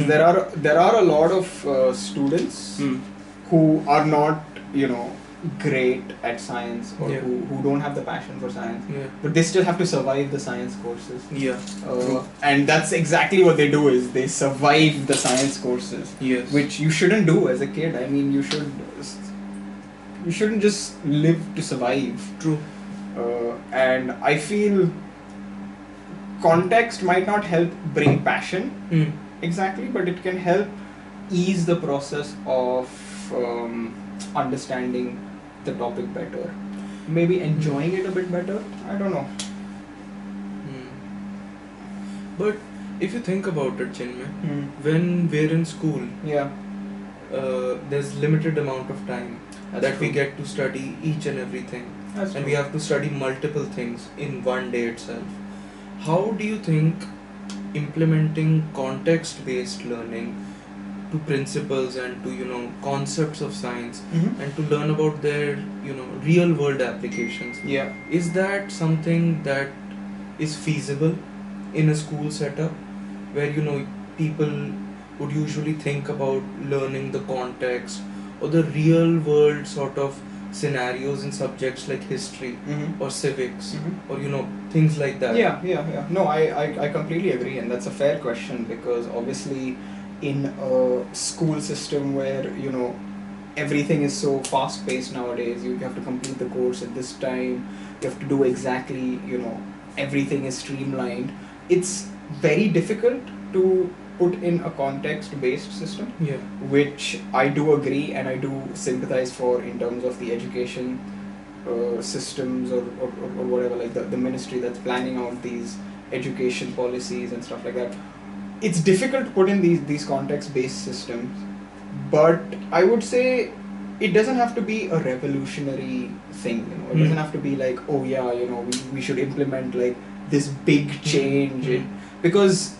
because there are a lot of students who are not, great at science, or who don't have the passion for science, but they still have to survive the science courses. And that's exactly what they do, is they survive the science courses, which you shouldn't do as a kid. I mean, you shouldn't just live to survive. True. And I feel context might not help bring passion exactly, but it can help ease the process of understanding the topic better, maybe enjoying it a bit better. I don't know. But if you think about it, Chinmay, when we're in school, there's limited amount of time that we get to study each and everything. And we have to study multiple things in one day itself. How do you think implementing context-based learning to principles and to concepts of science and to learn about their real-world applications, is that something that is feasible in a school setup where people would usually think about learning the context or the real-world sort of scenarios in subjects like history or civics or things like that? No, I completely agree, and that's a fair question, because obviously in a school system where everything is so fast paced nowadays, you have to complete the course at this time, you have to do exactly, everything is streamlined. It's very difficult to put in a context-based system, which I do agree and I do sympathize for in terms of the education systems or whatever, like the ministry that's planning out these education policies and stuff like that. It's difficult to put in these context-based systems, but I would say it doesn't have to be a revolutionary thing. It doesn't have to be like, oh yeah, we should implement like this big change, because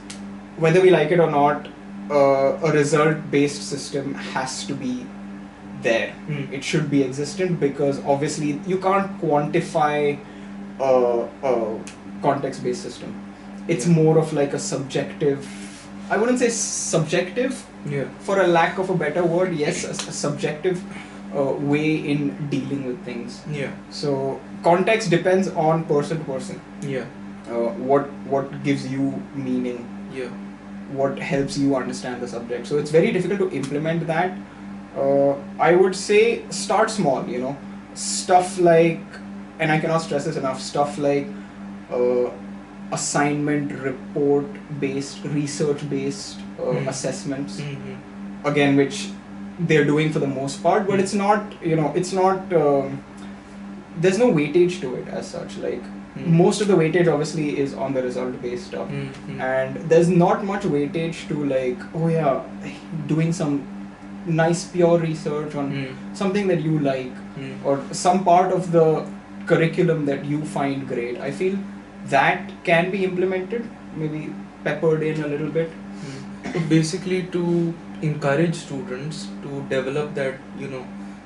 whether we like it or not, a result-based system has to be there. It should be existent, because obviously you can't quantify a context-based system. It's more of like a subjective, I wouldn't say subjective, for a lack of a better word, yes, a subjective way in dealing with things. So context depends on person to person. What gives you meaning, what helps you understand the subject. So it's very difficult to implement that. I would say start small, stuff like, and I cannot stress this enough, stuff like assignment, report based, research based assessments, again, which they're doing for the most part, but it's not, there's no weightage to it as such. Like most of the weightage obviously is on the result based stuff, and there's not much weightage to like, oh yeah, doing some nice pure research on something that you like, or some part of the curriculum that you find great. I feel that can be implemented, maybe peppered in a little bit. So basically, to encourage students to develop that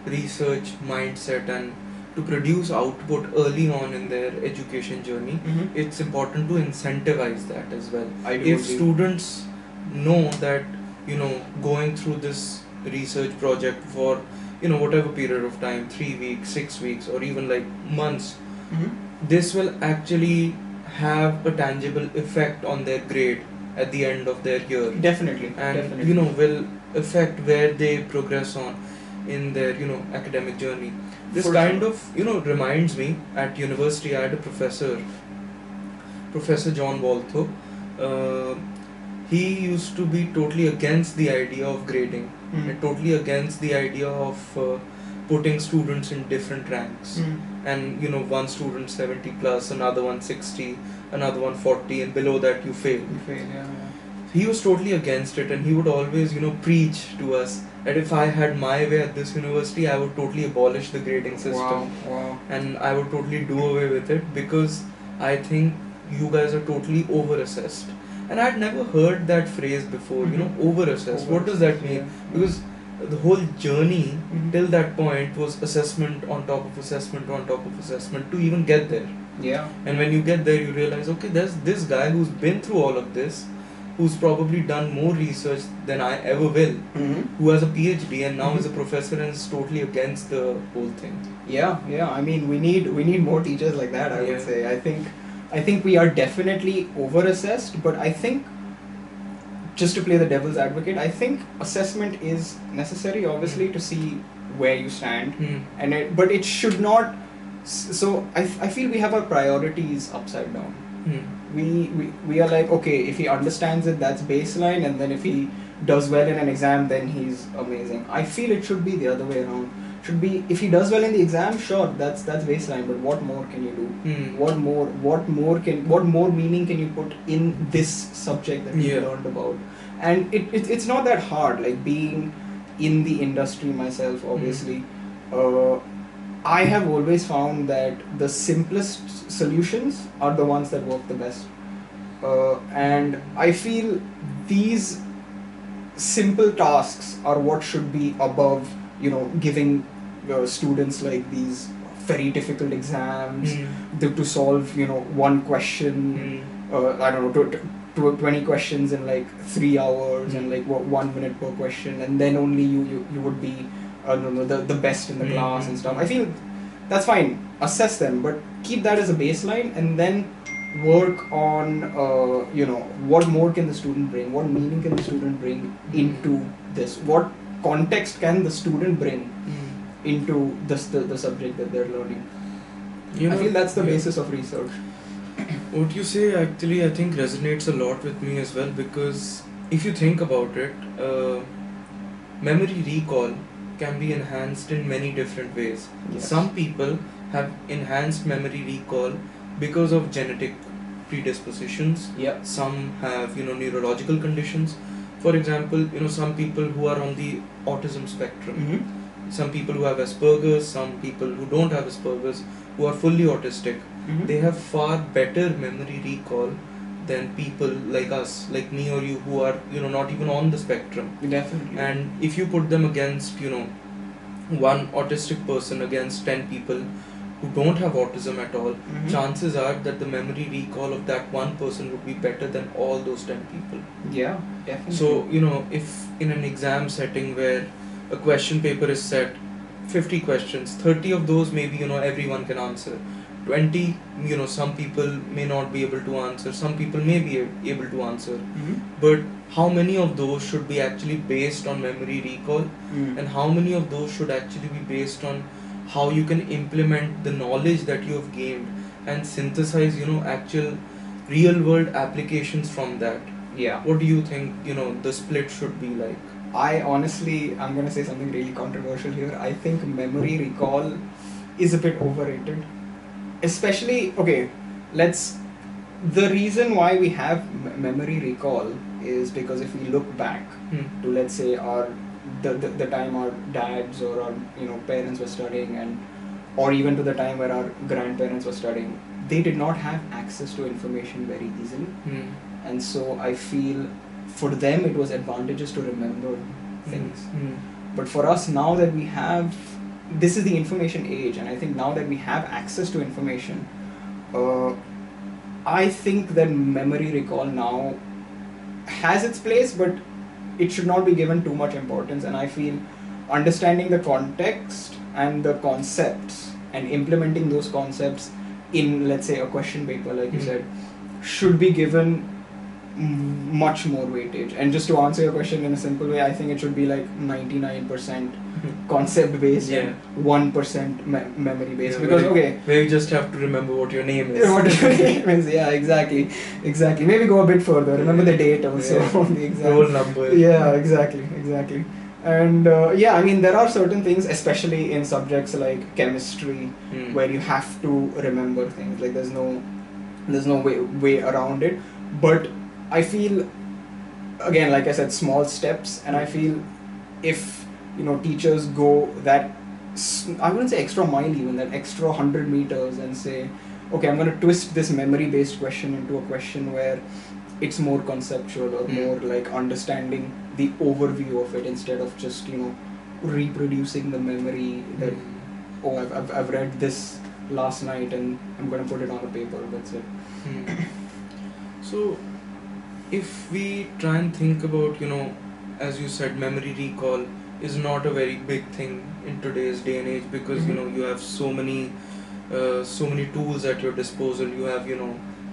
research mindset and to produce output early on in their education journey, it's important to incentivize that as well. If students know that going through this research project for whatever period of time, 3 weeks, 6 weeks, or even like months, this will actually have a tangible effect on their grade at the end of their year. Definitely. And will affect where they progress on in their academic journey. This kind of reminds me, at university I had a professor, Professor John Waltho. He used to be totally against the idea of grading, and totally against the idea of putting students in different ranks. And one student 70 plus, another one 60, another one 40, and below that you fail. He was totally against it, and he would always preach to us that if I had my way at this university, I would totally abolish the grading system. Wow. And I would totally do away with it, because I think you guys are totally over-assessed. And I'd never heard that phrase before, over-assessed. What does that mean? Because the whole journey till that point was assessment on top of assessment on top of assessment to even get there. Yeah. And when you get there, you realize, okay, there's this guy who's been through all of this, who's probably done more research than I ever will, who has a PhD and now is a professor and is totally against the whole thing. Yeah. I mean, we need more teachers like that. I would say. I think we are definitely over-assessed, but I think, just to play the devil's advocate, I think assessment is necessary, obviously, to see where you stand, but it should not. So I feel we have our priorities upside down. We are like, okay, if he understands it, that's baseline, and then if he does well in an exam, then he's amazing. I feel it should be the other way around. Should be, if he does well in the exam, sure, that's baseline, but what more can you do? What more meaning can you put in this subject that you learned about? And it's not that hard. Like, being in the industry myself, obviously, I have always found that the simplest solutions are the ones that work the best. And I feel these simple tasks are what should be above, giving students like these very difficult exams to solve, one question, I don't know, to 20 questions in like 3 hours and like 1 minute per question, and then only you would be the best in the class and stuff. I feel that's fine. Assess them, but keep that as a baseline, and then work on what more can the student bring, what meaning can the student bring into this, what context can the student bring into the subject that they're learning. I feel that's the basis of research. What you say actually, I think, resonates a lot with me as well, because if you think about it, memory recall can be enhanced in many different ways. Yes. Some people have enhanced memory recall because of genetic predispositions. Yep. Some have neurological conditions. For example, some people who are on the autism spectrum, some people who have Asperger's, some people who don't have Asperger's, who are fully autistic, they have far better memory recall than people like us, like me or you, who are not even on the spectrum. Definitely. And if you put them against one autistic person against 10 people who don't have autism at all, chances are that the memory recall of that one person would be better than all those 10 people. Yeah, definitely. So if in an exam setting where a question paper is set, 50 questions, 30 of those maybe everyone can answer, 20 some people may not be able to answer, some people may be able to answer, but how many of those should be actually based on memory recall, and how many of those should actually be based on how you can implement the knowledge that you have gained and synthesize actual real world applications from that? Yeah. What do you think the split should be like? I'm going to say something really controversial here. I think memory recall is a bit overrated. Especially, the reason why we have memory recall is because if we look back to, let's say, the time our dads or our parents were studying, or even to the time where our grandparents were studying, they did not have access to information very easily. And so I feel for them it was advantageous to remember things. But for us, now that we have, this is the information age, and I think now that we have access to information, I think that memory recall now has its place, but it should not be given too much importance. And I feel understanding the context and the concepts and implementing those concepts in, let's say, a question paper, like you said, should be given much more weightage. And just to answer your question in a simple way, I think it should be like 99% concept based and 1% memory based, because where you just have to remember what your name is. What your name is, yeah, exactly. Maybe go a bit further, remember the date also on the exam, roll number. Yeah, exactly. And I mean, there are certain things, especially in subjects like chemistry, where you have to remember things. Like there's no way around it. But I feel, again, like I said, small steps, and I feel if teachers go that, I wouldn't say extra mile, even that extra 100 meters, and say, okay, I'm going to twist this memory based question into a question where it's more conceptual or more like understanding the overview of it, instead of just reproducing the memory that I've read this last night and I'm going to put it on a paper, that's it. So if we try and think about, as you said, memory recall is not a very big thing in today's day and age, because you have so many tools at your disposal. You have,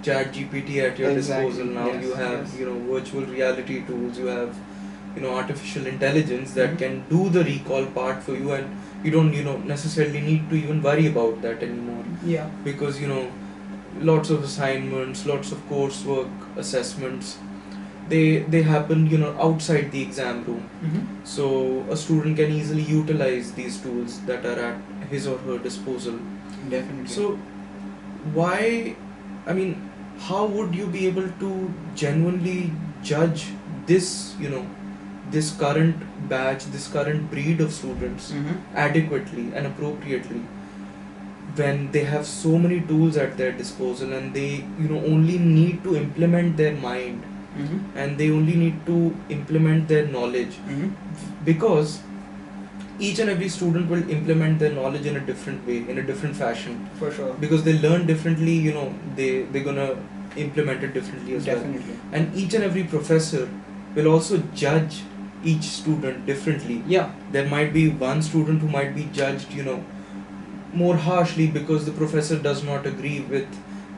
chat gpt at your disposal now. Yes, You have, yes. virtual reality tools. You have, artificial intelligence that can do the recall part for you, and you don't, necessarily need to even worry about that anymore, Yeah. because, lots of assignments, lots of coursework, assessments, they happen, outside the exam room. So a student can easily utilize these tools that are at his or her disposal. Definitely. So why, I mean, how would you be able to genuinely judge this, this current batch, this current breed of students adequately and appropriately, when they have so many tools at their disposal, and they, only need to implement their mind, and they only need to implement their knowledge, because each and every student will implement their knowledge in a different way, in a different fashion, For sure. because they learn differently. They're gonna implement it differently as Definitely. well. And each and every professor will also judge each student differently. Yeah. There might be one student who might be judged, more harshly, because the professor does not agree with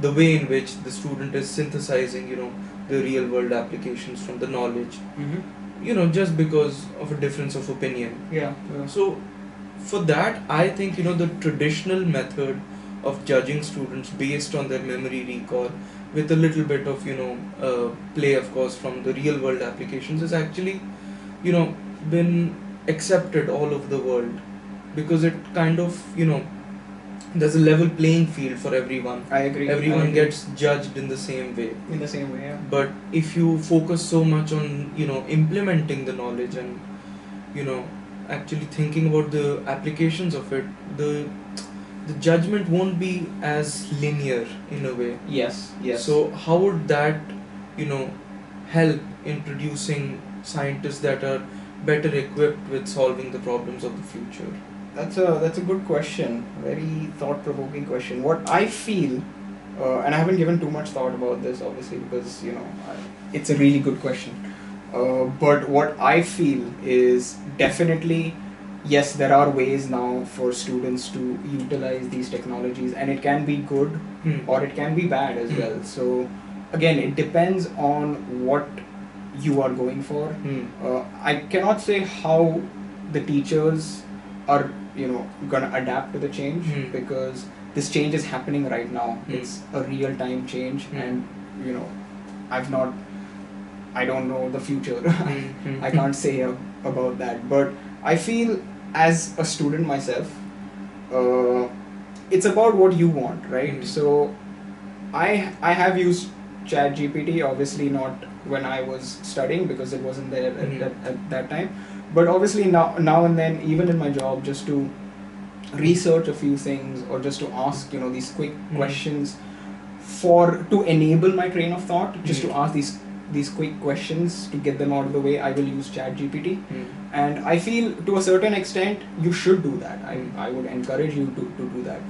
the way in which the student is synthesizing, the real world applications from the knowledge, just because of a difference of opinion. Yeah. So for that, I think, the traditional method of judging students based on their memory recall, with a little bit of, play, of course, from the real world applications, is actually, been accepted all over the world, because it kind of, there's a level playing field for everyone. I agree. Everyone gets judged in the same way. In the same way, yeah. But if you focus so much on, implementing the knowledge, and, actually thinking about the applications of it, the judgment won't be as linear in a way. Yes. Yes. So how would that, help in producing scientists that are better equipped with solving the problems of the future? That's a good question. Very thought-provoking question. What I feel, and I haven't given too much thought about this, obviously, because it's a really good question. But what I feel is definitely, yes, there are ways now for students to utilize these technologies, and it can be good or it can be bad as well. So again, it depends on what you are going for. I cannot say how the teachers are gonna adapt to the change, because this change is happening right now. It's a real time change, and I don't know the future. I can't say about that, but I feel as a student myself, it's about what you want, right? So I have used chat GPT, obviously not when I was studying, because it wasn't there at that time, but obviously now and then, even in my job, just to research a few things, or just to ask these quick questions to enable my train of thought, just to ask these quick questions to get them out of the way, I will use chat GPT. And I feel to a certain extent you should do that. I would encourage you to do that.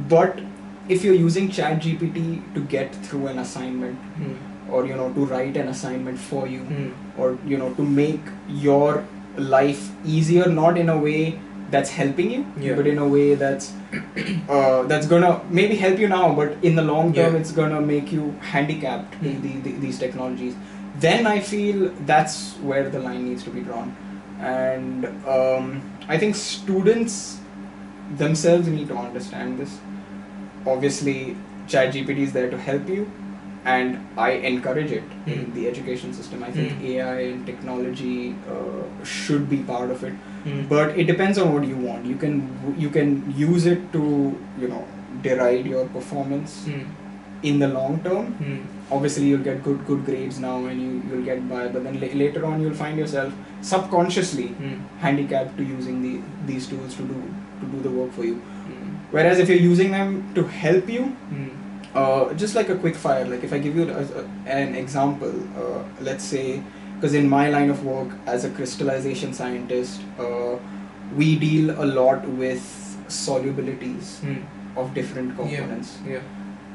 But if you're using chat GPT to get through an assignment, or to write an assignment for you, or to make your life easier, not in a way that's helping you, but in a way that's gonna maybe help you now, but in the long term it's gonna make you handicapped in these technologies, then I feel that's where the line needs to be drawn. And I think students themselves need to understand this. Obviously ChatGPT is there to help you, and I encourage it in the education system. I think AI and technology should be part of it, but it depends on what you want. You can use it to deride your performance in the long term. Obviously you'll get good grades now, and you'll get by, but then later on you'll find yourself subconsciously handicapped to using these tools to do the work for you. Whereas if you're using them to help you, just like a quick fire, like if I give you an example, let's say, because in my line of work as a crystallization scientist, we deal a lot with solubilities of different components.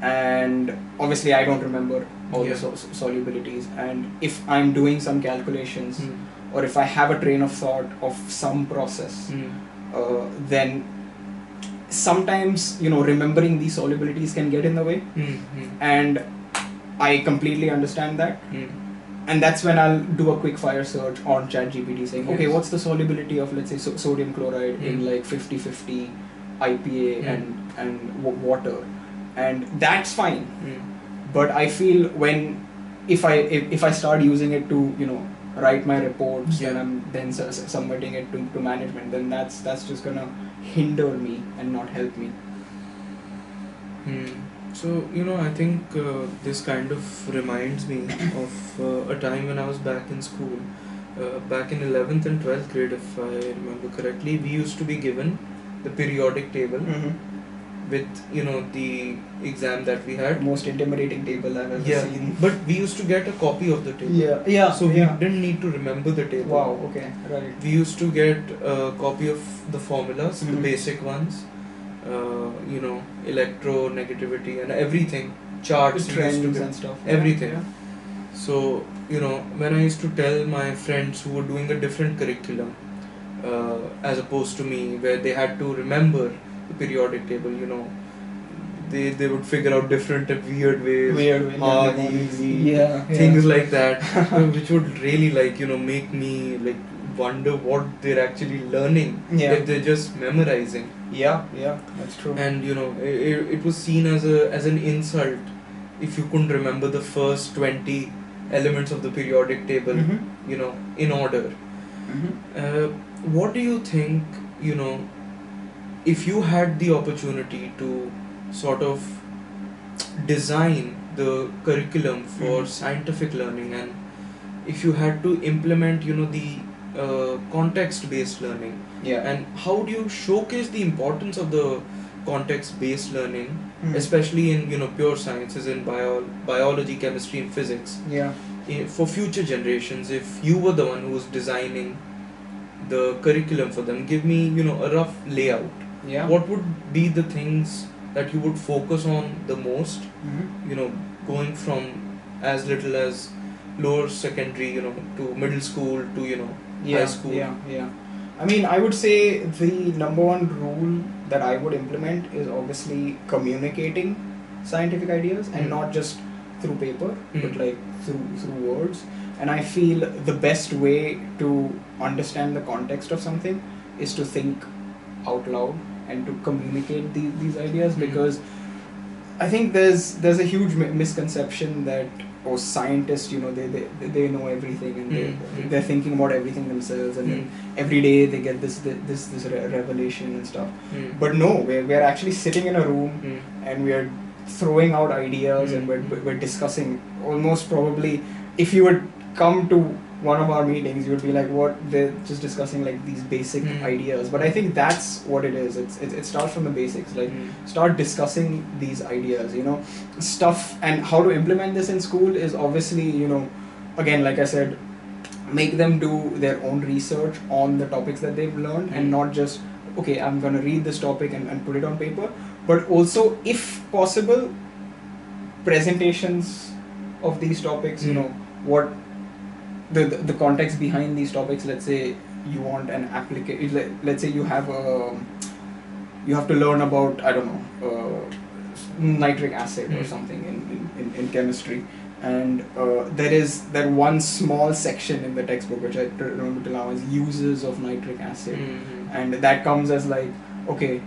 and obviously I don't remember all the solubilities, and if I'm doing some calculations or if I have a train of thought of some process, then sometimes remembering these solubilities can get in the way, and I completely understand that. And that's when I'll do a quick fire search on ChatGPT saying, okay, what's the solubility of, let's say, sodium chloride in like 50-50 IPA and water, and that's fine. But I feel if I start using it to write my reports and I'm then submitting it to management, then that's just gonna hinder me and not help me. So, I think this kind of reminds me of a time when I was back in school. Back in 11th and 12th grade, if I remember correctly, we used to be given the periodic table with, the exam that we had. Most intimidating table I've ever seen. But we used to get a copy of the table. So we didn't need to remember the table. Wow, okay, right. We used to get a copy of the formulas, the basic ones. Electronegativity and everything, charts, trends and stuff, everything. So when I used to tell my friends who were doing a different curriculum as opposed to me, where they had to remember the periodic table, they would figure out different and weird ways, hard, easy, things like that, which would really make me wonder what they're actually learning if they're just memorizing. Yeah, that's true. And it was seen as an insult if you couldn't remember the first 20 elements of the periodic table, in order. What do you think, if you had the opportunity to sort of design the curriculum for scientific learning, and if you had to implement, the context-based learning, and how do you showcase the importance of the context-based learning, especially in pure sciences, in biology, chemistry, and physics, for future generations? If you were the one who was designing the curriculum for them, give me a rough layout. What would be the things that you would focus on the most, going from as little as lower secondary, to middle school, to high school? I mean, I would say the number one rule that I would implement is obviously communicating scientific ideas, and not just through paper, but like through words. And I feel the best way to understand the context of something is to think out loud and to communicate these ideas, because I think there's a huge misconception that scientists, they know everything, and they're thinking about everything themselves, and then every day they get this revelation and stuff. But no, we're actually sitting in a room and we are throwing out ideas, and we're discussing. Almost probably, if you would come to one of our meetings, you would be like, what, they're just discussing like these basic ideas. But I think that's what it is. It starts from the basics, like start discussing these ideas, stuff. And how to implement this in school is obviously, again, like I said, make them do their own research on the topics that they've learned, and not just, okay, I'm gonna read this topic and put it on paper, but also, if possible, presentations of these topics, what the context behind these topics. Let's say you want an application, let's say you have to learn about, I don't know, nitric acid or something in chemistry, and there is that one small section in the textbook which I remember till now is uses of nitric acid, and that comes as like, okay,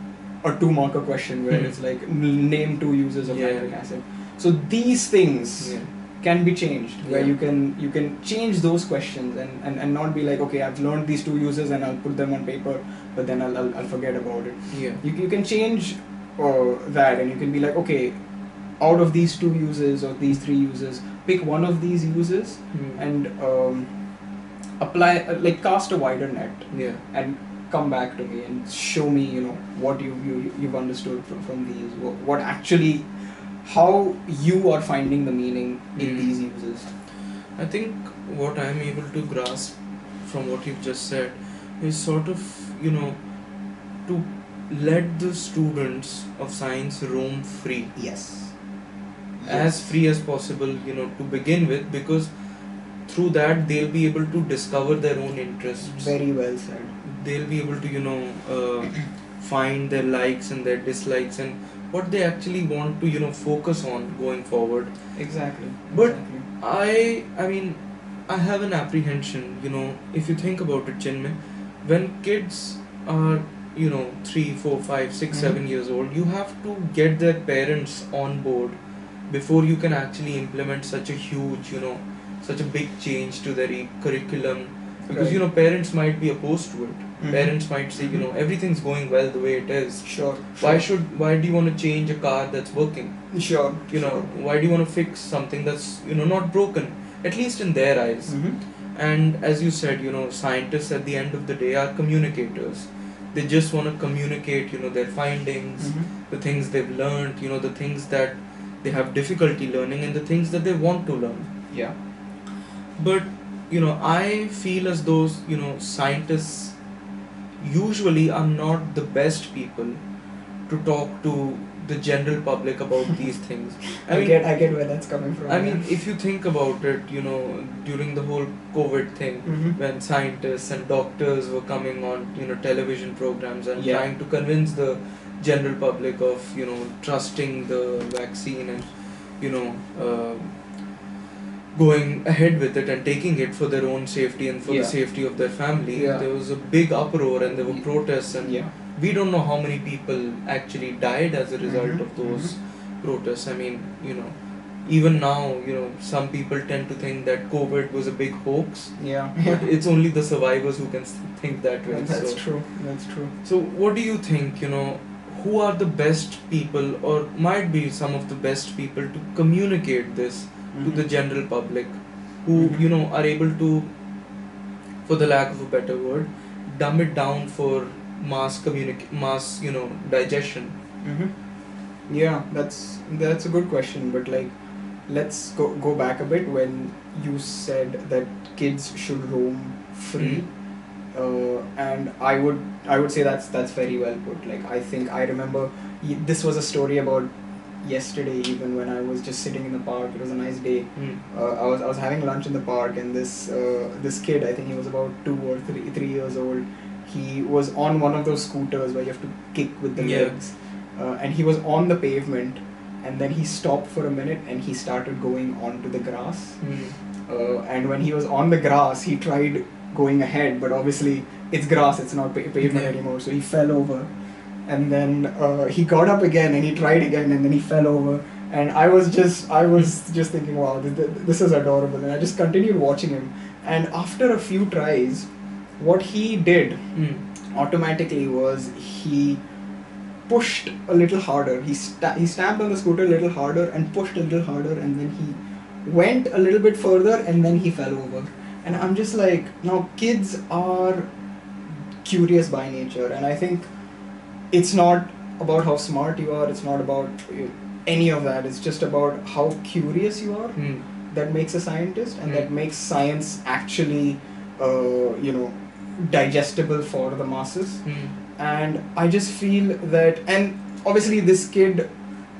a 2-marker question where it's like name 2 uses of nitric acid. So these things can be changed, where you can change those questions and not be like, okay, I've learned these 2 uses and I'll put them on paper, but then I'll forget about it. You can change that, and you can be like, okay, out of these 2 uses or these 3 uses, pick one of these uses and apply, cast a wider net, and come back to me and show me what you've understood from these, what actually, how you are finding the meaning in these uses. I think what I'm able to grasp from what you've just said is sort of, to let the students of science roam free. Yes. as free as possible, to begin with, because through that they'll be able to discover their own interests. Very well said. They'll be able to find their likes and their dislikes and what they actually want to focus on going forward. Exactly. But I mean, I have an apprehension, if you think about it, Chinmay, when kids are 3, 4, 5, 6, 7 years old, you have to get their parents on board before you can actually implement such a huge, such a big change to their curriculum, because parents might be opposed to it. Parents might say, everything's going well the way it is. Sure. Why do you want to change a car that's working? Sure. Why do you want to fix something that's not broken, at least in their eyes? And as you said, scientists at the end of the day are communicators. They just want to communicate, their findings, the things they've learned, the things that they have difficulty learning, and the things that they want to learn. Yeah. But I feel as though scientists usually are not the best people to talk to the general public about these things. I get where that's coming from. I mean, if you think about it, during the whole COVID thing, when scientists and doctors were coming on, television programs and trying to convince the general public of, trusting the vaccine and, going ahead with it and taking it for their own safety and for the safety of their family. There was a big uproar and there were protests, and we don't know how many people actually died as a result of those protests. I mean, even now, some people tend to think that COVID was a big hoax. But it's only the survivors who can think that way. That's true. So what do you think, who are the best people, or might be some of the best people to communicate this to the general public, who are able to, for the lack of a better word, dumb it down for mass digestion? Yeah, that's a good question. But let's go back a bit. When you said that kids should roam free, and I would say that's very well put. I remember this was a story about yesterday, even when I was just sitting in the park. It was a nice day. I was having lunch in the park, and this kid, I think he was about 2 or 3 years old. He was on one of those scooters where you have to kick with the legs, and he was on the pavement, and then he stopped for a minute and he started going onto the grass. And when he was on the grass, he tried going ahead, but obviously it's grass, it's not pavement anymore, so he fell over. And then he got up again and he tried again, and then he fell over. And I was just thinking, wow, this is adorable. And I just continued watching him. And after a few tries, what he did automatically was he pushed a little harder. He stamped on the scooter a little harder and pushed a little harder, and then he went a little bit further, and then he fell over. And I'm just like, now kids are curious by nature, and I think it's not about how smart you are, it's not about any of that, it's just about how curious you are that makes a scientist, and that makes science actually digestible for the masses. And I just feel that, and obviously this kid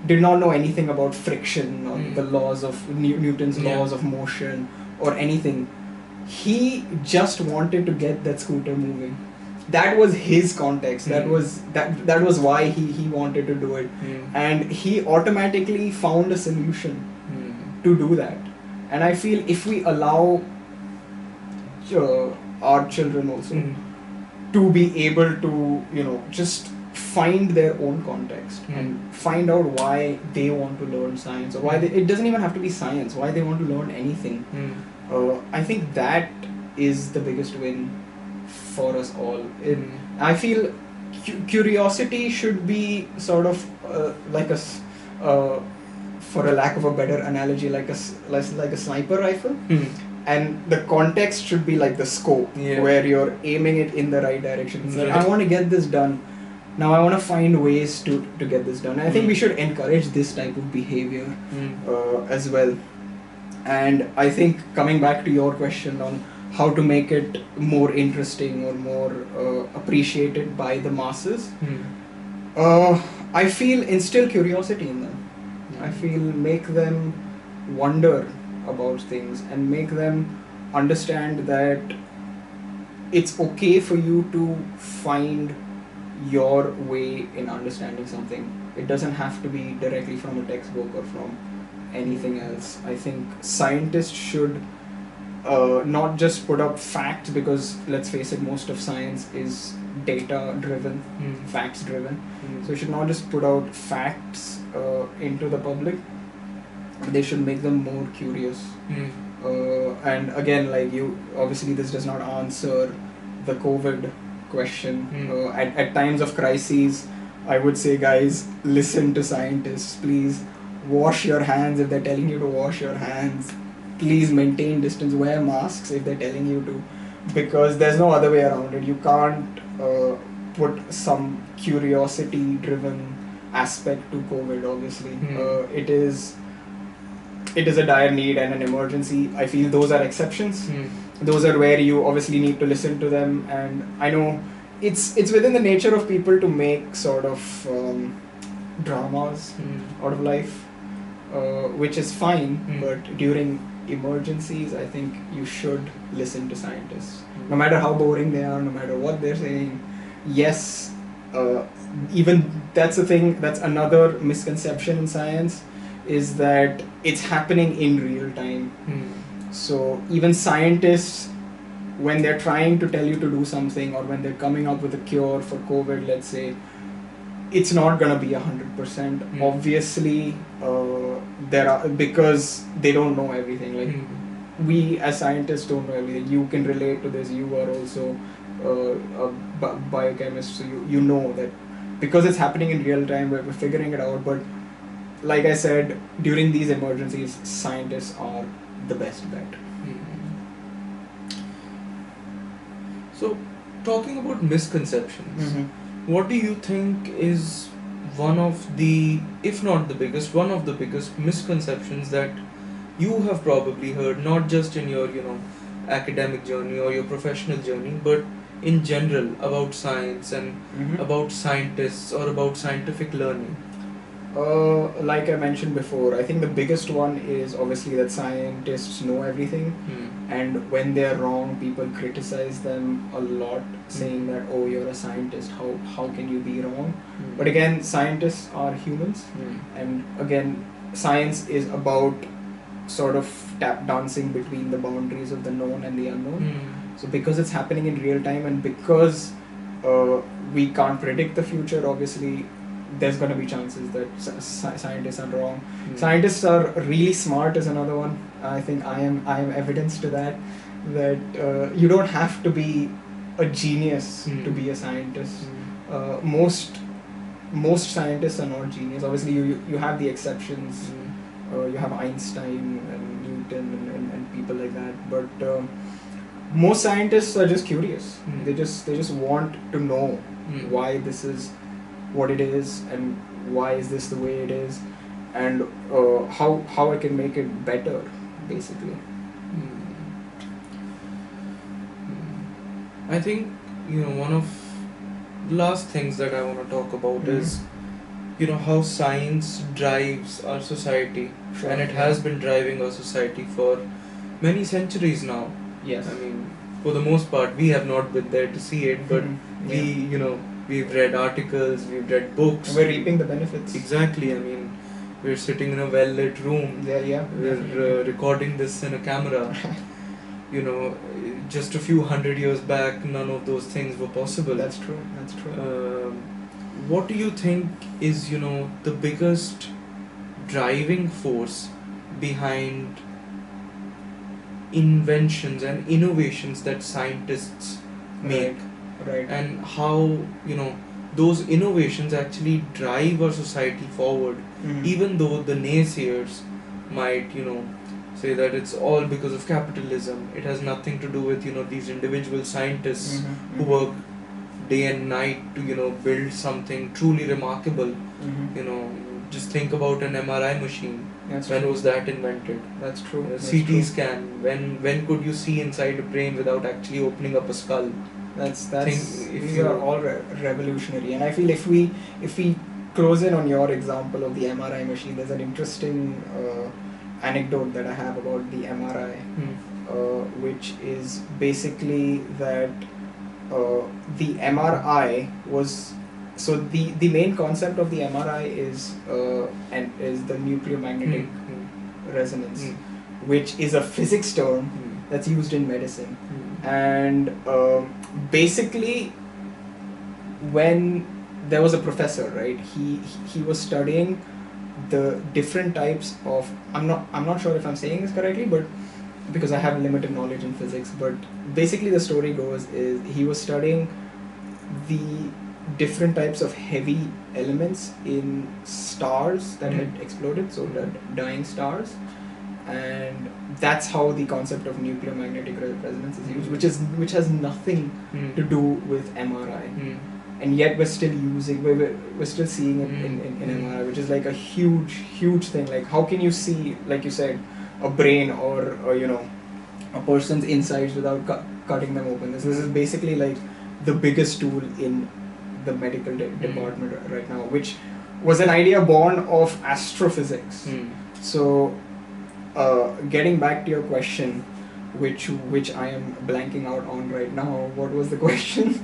did not know anything about friction or the laws of Newton's laws of motion or anything. He just wanted to get that scooter moving. That was his context. That was why he wanted to do it, and he automatically found a solution to do that. And I feel if we allow our children also to be able to just find their own context and find out why they want to learn science, or why it doesn't even have to be science, why they want to learn anything. I think that is the biggest win for us all. I feel curiosity should be sort of like a, for a lack of a better analogy, like a sniper rifle, and the context should be like the scope, where you're aiming it in the right direction. It's like, I want to get this done. Now I want to find ways to get this done. I think we should encourage this type of behavior as well. And I think, coming back to your question on how to make it more interesting or more appreciated by the masses, I feel instill curiosity in them. I feel make them wonder about things and make them understand that it's okay for you to find your way in understanding something. It doesn't have to be directly from a textbook or from anything else. I think scientists should not just put up facts, because let's face it, most of science is data driven, facts driven. So you should not just put out facts into the public. They should make them more curious. And again, like you, obviously this does not answer the COVID question. At times of crises, I would say, guys, listen to scientists. Please wash your hands if they're telling you to wash your hands. Please maintain distance, wear masks if they're telling you to, because there's no other way around it. You can't put some curiosity driven aspect to COVID, obviously. It is a dire need and an emergency. I feel those are exceptions. Those are where you obviously need to listen to them, and I know it's within the nature of people to make sort of dramas out of life, which is fine, but during emergencies, I think you should listen to scientists. No matter how boring they are, no matter what they're saying. Yes, even that's the thing, that's another misconception in science, is that it's happening in real time. So even scientists, when they're trying to tell you to do something, or when they're coming up with a cure for COVID, let's say, it's not gonna be 100%. Obviously, there are, because they don't know everything. Like we as scientists don't know everything. You can relate to this. You are also a biochemist, so you know that because it's happening in real time, we're figuring it out. But like I said, during these emergencies, scientists are the best bet. So, talking about misconceptions, what do you think is one of the, if not the biggest, one of the biggest misconceptions that you have probably heard, not just in your, academic journey or your professional journey, but in general about science and about scientists or about scientific learning? Like I mentioned before, I think the biggest one is obviously that scientists know everything, and when they're wrong, people criticize them a lot, saying that, oh, you're a scientist, how can you be wrong? But again, scientists are humans, and again, science is about sort of tap dancing between the boundaries of the known and the unknown. So because it's happening in real time, and because we can't predict the future, obviously there's going to be chances that scientists are wrong. Scientists are really smart is another one. I think I am evidence to that you don't have to be a genius to be a scientist. Most scientists are not genius. Obviously you have the exceptions. You have Einstein and Newton and people like that, but most scientists are just curious. They just want to know why this is what it is, and why is this the way it is, and how I can make it better, basically. I think one of the last things that I want to talk about is how science drives our society, and it has been driving our society for many centuries now. Yes. I mean, for the most part, we have not been there to see it, but we've read articles, we've read books. We're reaping the benefits. Exactly. I mean, we're sitting in a well-lit room. We're recording this in a camera. Just a few hundred years back, none of those things were possible. That's true. What do you think is, the biggest driving force behind inventions and innovations that scientists make? Right. And how, those innovations actually drive our society forward, even though the naysayers might, say that it's all because of capitalism. It has nothing to do with, these individual scientists who work day and night to, build something truly remarkable. Just think about an MRI machine. When was that invented? That's true. CT scan. When could you see inside a brain without actually opening up a skull? These are all revolutionary, and I feel if we close in on your example of the MRI machine, there's an interesting anecdote that I have about the MRI, which is basically that the MRI was, so the main concept of the MRI is the nuclear magnetic resonance, which is a physics term that's used in medicine, and basically when there was a professor, right, he was studying the different types of, I'm not sure if I'm saying this correctly, but because I have limited knowledge in physics, but basically the story goes is he was studying the different types of heavy elements in stars that had exploded, so dying stars, and that's how the concept of nuclear magnetic resonance is used, which has nothing to do with MRI. And yet we're still using, we're still seeing it in MRI, which is like a huge thing. Like, how can you see, like you said, a brain or a person's insides without cutting them open? This is basically like the biggest tool in the medical department right now, which was an idea born of astrophysics. So getting back to your question, which I am blanking out on right now, what was the question?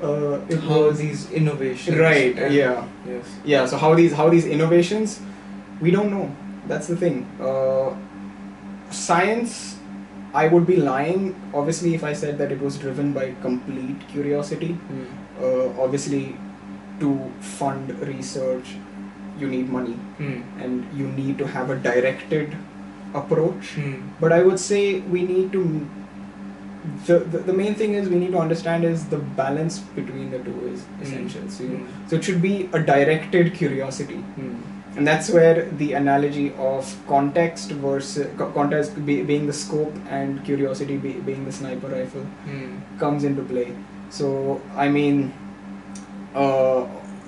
How these innovations, right? Yeah. Yes. Yeah. So how these innovations, we don't know. That's the thing. Science, I would be lying obviously if I said that it was driven by complete curiosity. Obviously, to fund research, you need money, and you need to have a directed approach. But I would say we need to. The main thing is we need to understand is the balance between the two is essential. So it should be a directed curiosity, and that's where the analogy of context being the scope and curiosity being the sniper rifle comes into play. So I mean,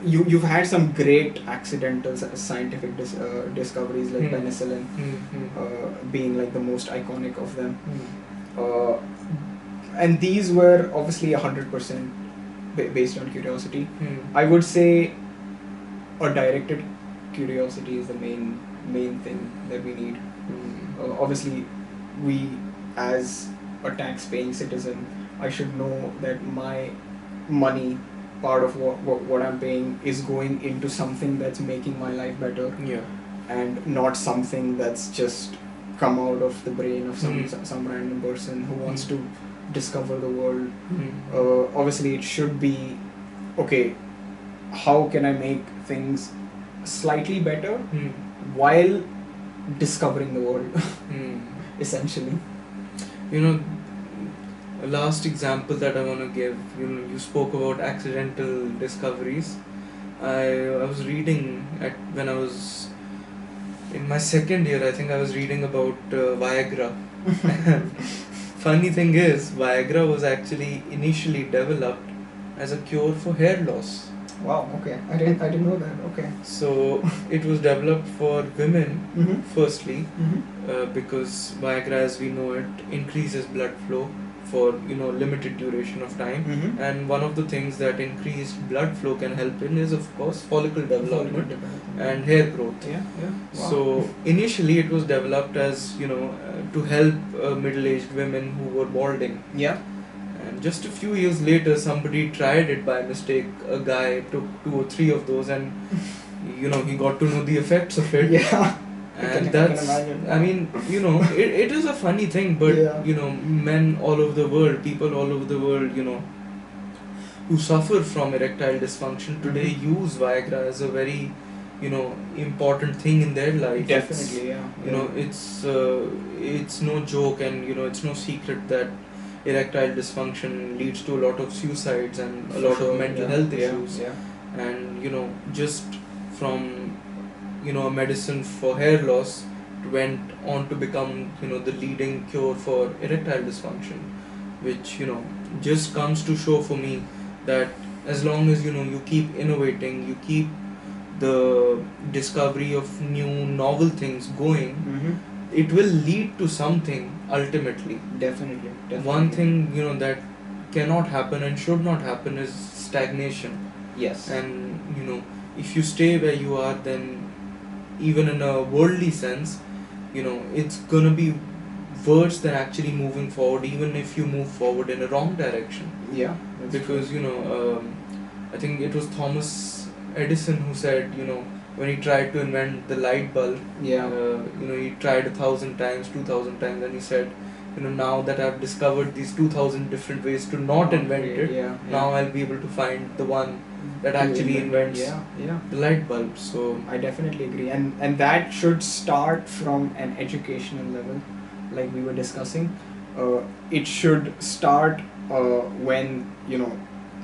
you've had some great accidental scientific discoveries like penicillin being like the most iconic of them. And these were obviously 100% based on curiosity. I would say a directed curiosity is the main thing that we need. Obviously, we as a tax-paying citizen, I should know that my money, part of what I'm paying, is going into something that's making my life better, and not something that's just come out of the brain of some random person who wants to discover the world. Obviously it should be, okay, how can I make things slightly better while discovering the world? Essentially. A last example that I want to give, you spoke about accidental discoveries. I was reading when I was in my second year, I think I was reading about Viagra. Funny thing is, Viagra was actually initially developed as a cure for hair loss. Wow. Okay. I didn't know that. Okay. So it was developed for women firstly, because Viagra, as we know it, increases blood flow for limited duration of time, and one of the things that increased blood flow can help in is of course follicle development and hair growth. Wow. So initially it was developed as to help middle-aged women who were balding. And just a few years later, somebody tried it by mistake. A guy took 2 or 3 of those, and he got to know the effects of it. And that's, I mean, it is a funny thing, but men all over the world, people all over the world, who suffer from erectile dysfunction today use Viagra as a very important thing in their life. Definitely. It's no joke, and it's no secret that erectile dysfunction leads to a lot of suicides and a lot of mental health issues. And just from a medicine for hair loss, it went on to become the leading cure for erectile dysfunction, which just comes to show for me that as long as you keep innovating, you keep the discovery of new novel things going, it will lead to something ultimately. Definitely. One thing that cannot happen and should not happen is stagnation. Yes. And if you stay where you are, then even in a worldly sense, it's gonna be worse than actually moving forward, even if you move forward in a wrong direction. Yeah, Because I think it was Thomas Edison who said, when he tried to invent the light bulb, yeah, he tried 1,000 times, 2,000 times, and he said, now that I've discovered these 2,000 different ways to not invent it, now I'll be able to find the one that actually invents the light bulb. So I definitely agree, and that should start from an educational level, like we were discussing. It should start when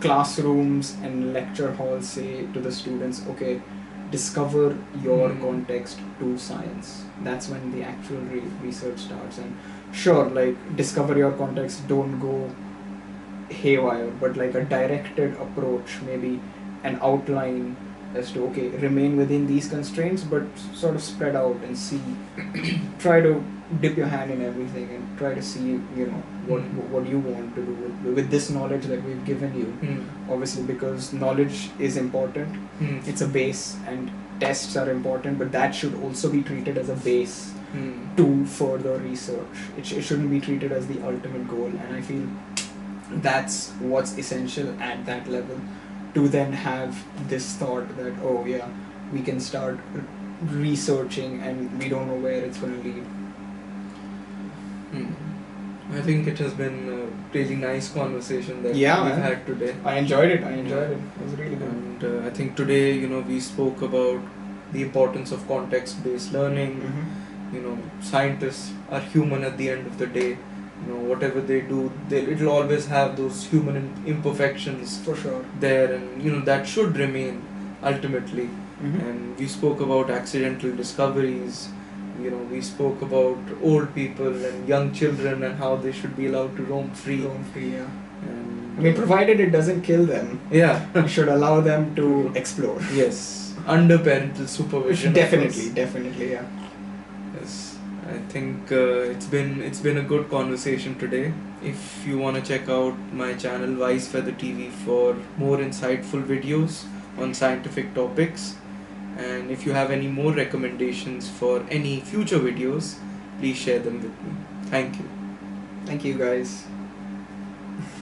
classrooms and lecture halls say to the students, okay, discover your context to science. That's when the actual research starts. And sure, like, discover your context, don't go haywire, but like a directed approach, maybe an outline as to, okay, remain within these constraints, but sort of spread out and see, try to dip your hand in everything and try to see, what you want to do with this knowledge that we've given you. Obviously, because knowledge is important, it's a base, and tests are important, but that should also be treated as a base to further research. It shouldn't be treated as the ultimate goal, and I feel that's what's essential at that level, to then have this thought that, oh yeah, we can start researching and we don't know where it's going to lead. I think it has been a really nice conversation that we've had today. I enjoyed it. It was really good. And I think today, we spoke about the importance of context-based learning. Scientists are human at the end of the day. Whatever they do, it'll always have those human imperfections for sure there, and that should remain ultimately. And we spoke about accidental discoveries. We spoke about old people and young children and how they should be allowed to roam free. Yeah. And I mean, provided it doesn't kill them. Yeah. We should allow them to explore. Yes. Under parental supervision. Definitely, yeah. Yes. I think it's been a good conversation today. If you want to check out my channel Wise Feather TV for more insightful videos on scientific topics, and if you have any more recommendations for any future videos, please share them with me. Thank you. Thank you, guys.